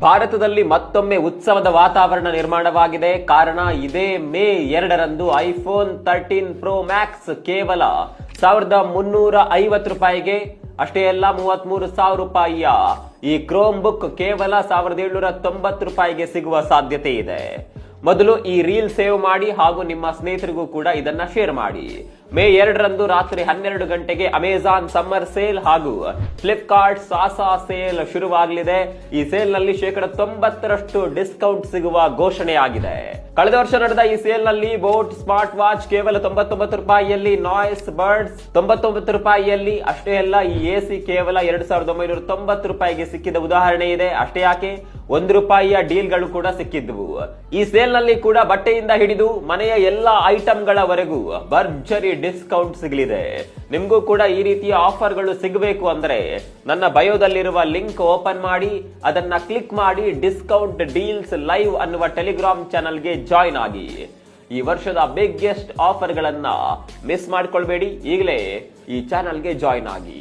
ಭಾರತದಲ್ಲಿ ಮತ್ತೊಮ್ಮೆ ಉತ್ಸವದ ವಾತಾವರಣ ನಿರ್ಮಾಣವಾಗಿದೆ. ಕಾರಣ ಇದೇ ಮೇ 2ರಂದು ಐಫೋನ್ 13 ಪ್ರೋ ಮ್ಯಾಕ್ಸ್ ಕೇವಲ 1350 ರೂಪಾಯಿಗೆ, ಅಷ್ಟೇ ಅಲ್ಲ 33,000 ರೂಪಾಯಿಯ ಈ ಕ್ರೋಮ್ ಬುಕ್ ಕೇವಲ 1790 ರೂಪಾಯಿಗೆ ಸಿಗುವ ಸಾಧ್ಯತೆ ಇದೆ. ಮೊದಲು ಈ ರೀಲ್ ಸೇವ್ ಮಾಡಿ ಹಾಗೂ ನಿಮ್ಮ ಸ್ನೇಹಿತರಿಗೂ ಕೂಡ ಇದನ್ನ ಶೇರ್ ಮಾಡಿ. ಮೇ 2ರಂದು ರಾತ್ರಿ 12 ಗಂಟೆಗೆ ಅಮೆಜಾನ್ ಸಮ್ಮರ್ ಸೇಲ್ ಹಾಗೂ ಫ್ಲಿಪ್ಕಾರ್ಟ್ ಸಾಸಾ ಸೇಲ್ ಶುರುವಾಗಲಿದೆ. ಈ ಸೇಲ್ ನಲ್ಲಿ 90% ಡಿಸ್ಕೌಂಟ್ ಸಿಗುವ ಘೋಷಣೆ ಆಗಿದೆ. ಕಳೆದ ವರ್ಷ ನಡೆದ ಈ ಸೇಲ್ ನಲ್ಲಿ ಬೋಟ್ ಸ್ಮಾರ್ಟ್ ವಾಚ್ ಕೇವಲ 99 ರೂಪಾಯಿಯಲ್ಲಿ, ನಾಯ್ಸ್ ಬರ್ಡ್ಸ್ 99 ರೂಪಾಯಿಯಲ್ಲಿ, ಅಷ್ಟೇ ಅಲ್ಲ ಈ ಎಸಿ ಕೇವಲ 2990 ರೂಪಾಯಿಗೆ ಸಿಕ್ಕಿದ ಉದಾಹರಣೆ ಇದೆ. ಅಷ್ಟೇ ಯಾಕೆ, ₹1 ಡೀಲ್ ಗಳು ಕೂಡ ಸಿಕ್ಕಿದ್ವು. ಈ ಸೇಲ್ ನಲ್ಲಿ ಕೂಡ ಬಟ್ಟೆಯಿಂದ ಹಿಡಿದು ಮನೆಯ ಎಲ್ಲಾ ಐಟಂಗಳವರೆಗೂ ಭರ್ಜರಿ ಡಿಸ್ಕೌಂಟ್ ಸಿಗಲಿದೆ. ನಿಮ್ಗೂ ಕೂಡ ಈ ರೀತಿಯ ಆಫರ್ಗಳು ಸಿಗಬೇಕು ಅಂದ್ರೆ ನನ್ನ ಬಯೋದಲ್ಲಿರುವ ಲಿಂಕ್ ಓಪನ್ ಮಾಡಿ ಅದನ್ನ ಕ್ಲಿಕ್ ಮಾಡಿ ಡಿಸ್ಕೌಂಟ್ ಡೀಲ್ಸ್ ಲೈವ್ ಅನ್ನುವ ಟೆಲಿಗ್ರಾಮ್ ಚಾನಲ್ಗೆ ಜಾಯಿನ್ ಆಗಿ. ಈ ವರ್ಷದ ಬಿಗ್ಗೆಸ್ಟ್ ಆಫರ್ ಗಳನ್ನ ಮಿಸ್ ಮಾಡ್ಕೊಳ್ಬೇಡಿ. ಈಗಲೇ ಈ ಚಾನಲ್ಗೆ ಜಾಯಿನ್ ಆಗಿ.